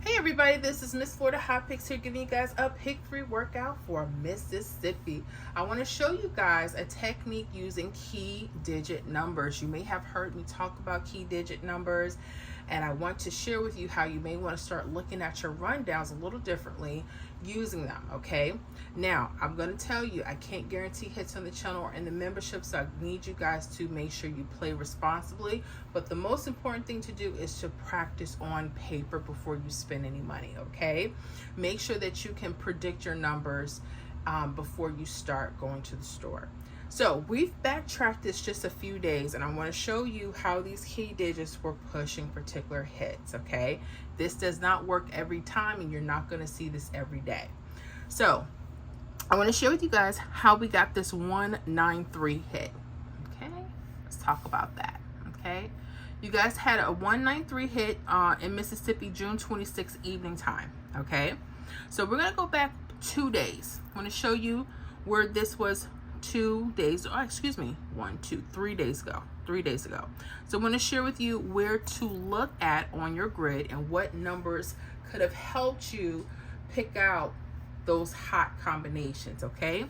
Hey everybody, this is Miss Florida Hot Picks here giving you guys a pick free workout for Mississippi. I want to show you guys a technique using key digit numbers. You may have heard me talk about key digit numbers, and I want to share with you how you may want to start looking at your rundowns a little differently using them, okay? Now, I'm going to tell you, I can't guarantee hits on the channel or in the membership, so I need you guys to make sure you play responsibly. But the most important thing to do is to practice on paper before you spend any money, okay? Make sure that you can predict your numbers before you start going to the store. So we've backtracked this just a few days, and I want to show you how these key digits were pushing particular hits, okay? This does not work every time, and you're not going to see this every day. So I want to share with you guys how we got this 193 hit, okay? Let's talk about that, okay? You guys had a 193 hit in Mississippi, June 26th evening time, okay? So we're going to go back 2 days. I'm going to show you where this was 2 days, or excuse me, 3 days ago. 3 days ago. So I'm going to share with you where to look at on your grid and what numbers could have helped you pick out those hot combinations, okay?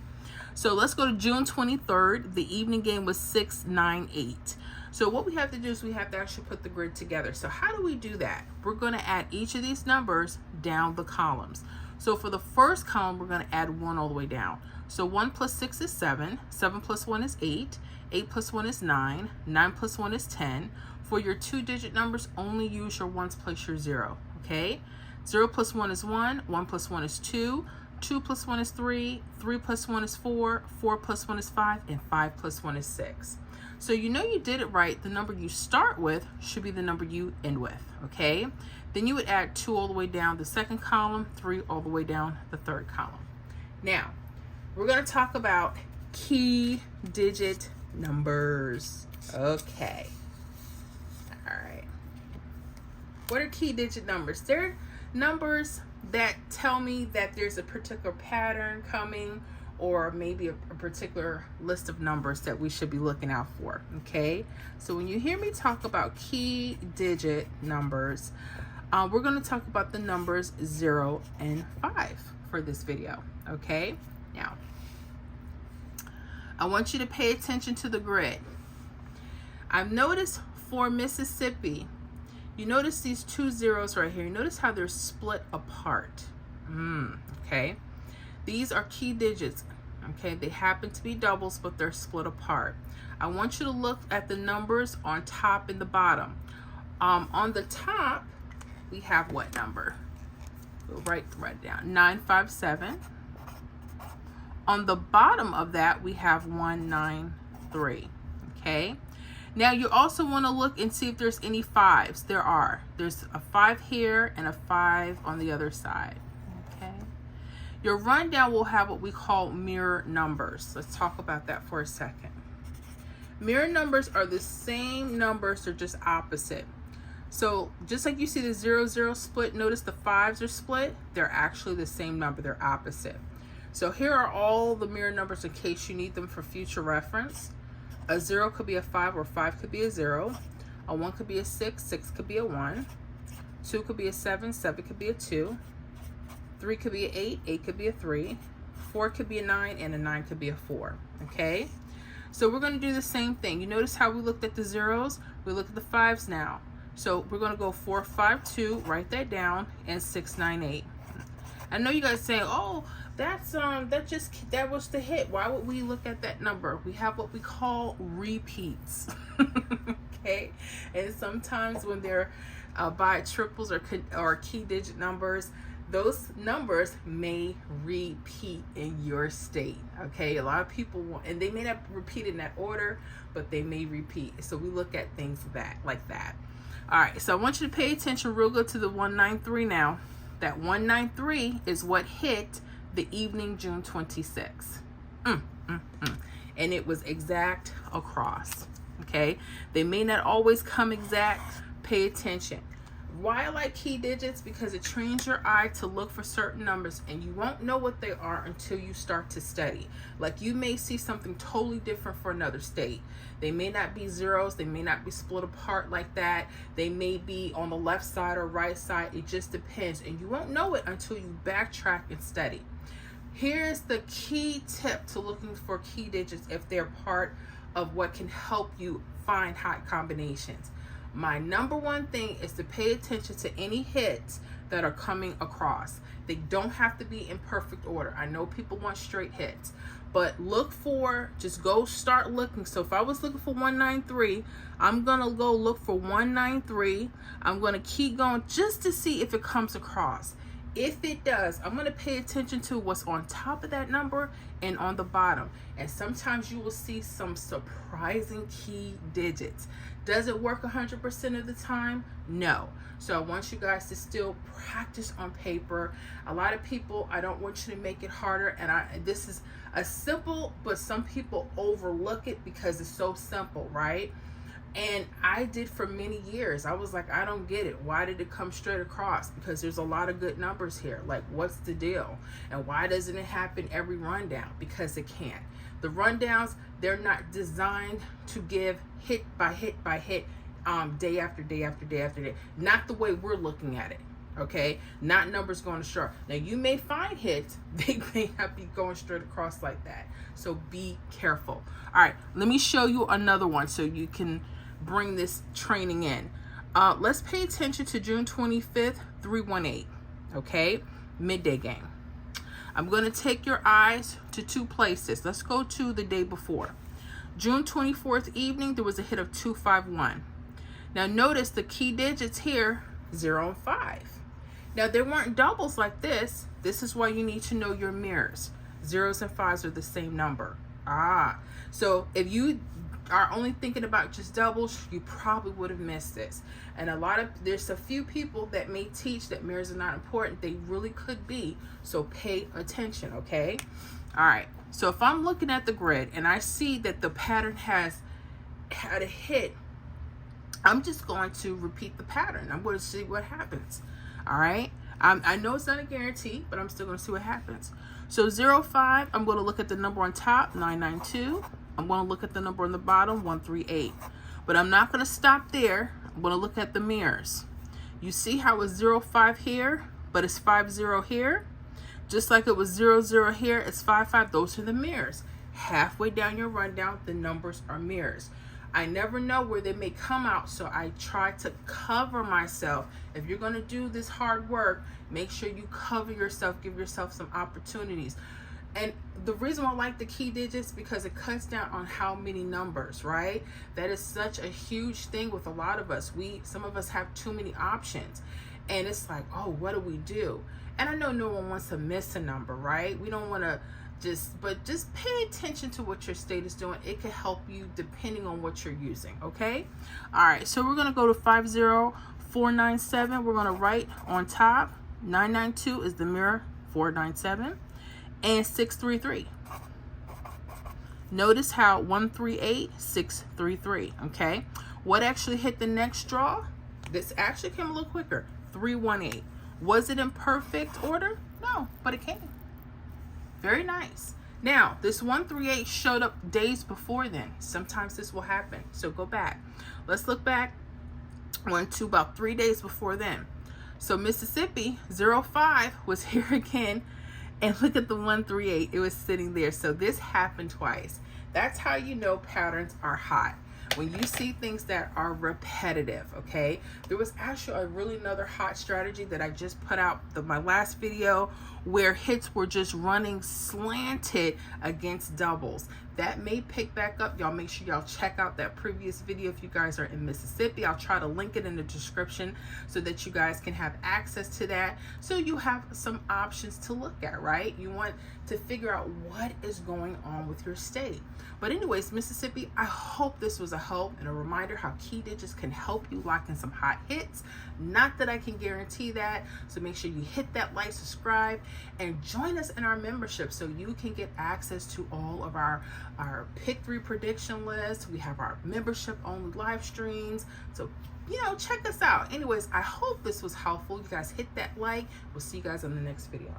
So let's go to June 23rd. The evening game was 698. So what we have to do is we have to actually put the grid together. So how do we do that? We're going to add each of these numbers down the columns. So for the first column, we're going to add 1 all the way down. So 1 plus 6 is 7, 7 plus 1 is 8, 8 plus 1 is 9, 9 plus 1 is 10. For your 2-digit numbers, only use your ones plus your 0, okay? 0 plus 1 is 1, 1 plus 1 is 2, 2 plus 1 is 3, 3 plus 1 is 4, 4 plus 1 is 5, and 5 plus 1 is 6. So you know you did it right. The number you start with should be the number you end with, okay? Then you would add 2 all the way down the second column, 3 all the way down the third column. Now, we're going to talk about key digit numbers. Okay. All right. What are key digit numbers? They're numbers that tell me that there's a particular pattern coming, or maybe a particular list of numbers that we should be looking out for, okay? So when you hear me talk about key digit numbers, we're going to talk about the numbers 0 and 5 for this video, okay? Now, I want you to pay attention to the grid. I've noticed for Mississippi, you notice these 2 zeros right here. You notice how they're split apart. Okay. These are key digits. Okay. They happen to be doubles, but they're split apart. I want you to look at the numbers on top and the bottom. On the top, we have what number? We'll write it down. 957. On the bottom of that, we have 193. Okay. Now you also want to look and see if there's any 5s. There are. There's a 5 here and a 5 on the other side. Okay. Your rundown will have what we call mirror numbers. Let's talk about that for a second. Mirror numbers are the same numbers, they're just opposite. So just like you see the 0, 0 split, notice the 5s are split. They're actually the same number, they're opposite. So here are all the mirror numbers in case you need them for future reference. A 0 could be a 5, or 5 could be a 0. A 1 could be a 6, 6 could be a 1. 2 could be a 7, 7 could be a 2. 3 could be an 8, 8 could be a 3. 4 could be a 9, and a 9 could be a 4. Okay? So we're going to do the same thing. You notice how we looked at the zeros? We look at the 5s now. So we're going to go 4, 5, 2, write that down, and 6, 9, 8. I know you guys saying, oh, that was the hit. Why would we look at that number? We have what we call repeats. Okay, and sometimes when they're by triples or key digit numbers, those numbers may repeat in your state. Okay, a lot of people want, and they may not repeat in that order, but they may repeat. So we look at things like that. All right, so I want you to pay attention real good to the 193 now. That 193 is what hit the evening June 26th. And it was exact across. Okay, they may not always come exact. Pay attention. Why I like key digits? Because it trains your eye to look for certain numbers, and you won't know what they are until you start to study. Like, you may see something totally different for another state. They may not be zeros, they may not be split apart like that. They may be on the left side or right side. It just depends, and you won't know it until you backtrack and study. Here's the key tip to looking for key digits if they're part of what can help you find hot combinations. My number one thing is to pay attention to any hits that are coming across. They don't have to be in perfect order. I know people want straight hits, but look for, just go start looking. So if I was looking for 193, I'm gonna go look for 193. I'm gonna keep going just to see if it comes across. If it does, I'm going to pay attention to what's on top of that number and on the bottom. And sometimes you will see some surprising key digits. Does it work 100% of the time? No. So I want you guys to still practice on paper. A lot of people, I don't want you to make it harder. And this is a simple, but some people overlook it because it's so simple, right? And I did for many years. I was like, I don't get it. Why did it come straight across? Because there's a lot of good numbers here. Like, what's the deal? And why doesn't it happen every rundown? Because it can't. The rundowns, they're not designed to give hit by hit by hit, day after day after day after day. Not the way we're looking at it. Okay, not numbers going to show. Now you may find hits, they may not be going straight across like that. So be careful. All right, let me show you another one so you can bring this training in. Let's pay attention to June 25th, 318. Okay, midday game. I'm going to take your eyes to two places. Let's go to the day before. June 24th evening, there was a hit of 251. Now notice the key digits here, 0 and 5. Now, there weren't doubles like this. This is why you need to know your mirrors. Zeros and fives are the same number. So if you are only thinking about just doubles, you probably would have missed this. And there's a few people that may teach that mirrors are not important. They really could be. So pay attention, okay? All right. So if I'm looking at the grid and I see that the pattern has had a hit, I'm just going to repeat the pattern. I'm going to see what happens. All right. I know it's not a guarantee, but I'm still going to see what happens. So 05, I'm going to look at the number on top, 992. I'm going to look at the number on the bottom, 138. But I'm not going to stop there. I'm going to look at the mirrors. You see how it's 05 here, but it's 50 here? Just like it was 00 here, it's 55. Those are the mirrors. Halfway down your rundown, the numbers are mirrors. I never know where they may come out, so I try to cover myself. If you're going to do this hard work, make sure you cover yourself, give yourself some opportunities. And the reason why I like the key digits, because it cuts down on how many numbers, right? That is such a huge thing with a lot of us. Some of us have too many options, and it's like, oh, what do we do? And I know no one wants to miss a number, right? We don't want to just pay attention to what your state is doing. It can help you depending on what you're using, okay? All right, so we're going to go to 50497. We're going to write on top, 992 is the mirror, 497, and 633. Notice how 138, 633, okay? What actually hit the next draw? This actually came a little quicker, 318. Was it in perfect order? No, but it came. Very nice. Now, this 138 showed up days before then. Sometimes this will happen. So go back. Let's look back to about 3 days before then. So Mississippi 05 was here again. And look at the 138. It was sitting there. So this happened twice. That's how you know patterns are hot. When you see things that are repetitive, okay? There was actually another hot strategy that I just put out my last video, where hits were just running slanted against doubles. That may pick back up. Y'all make sure y'all check out that previous video if you guys are in Mississippi. I'll try to link it in the description so that you guys can have access to that, so you have some options to look at, right? You want to figure out what is going on with your state. But anyways, Mississippi, I hope this was a help and a reminder how key digits can help you lock in some hot hits. Not that I can guarantee that, so make sure you hit that like, subscribe, and join us in our membership so you can get access to all of our our pick 3 prediction list. We have our membership only live streams. So, check us out. Anyways, I hope this was helpful. You guys hit that like. We'll see you guys in the next video.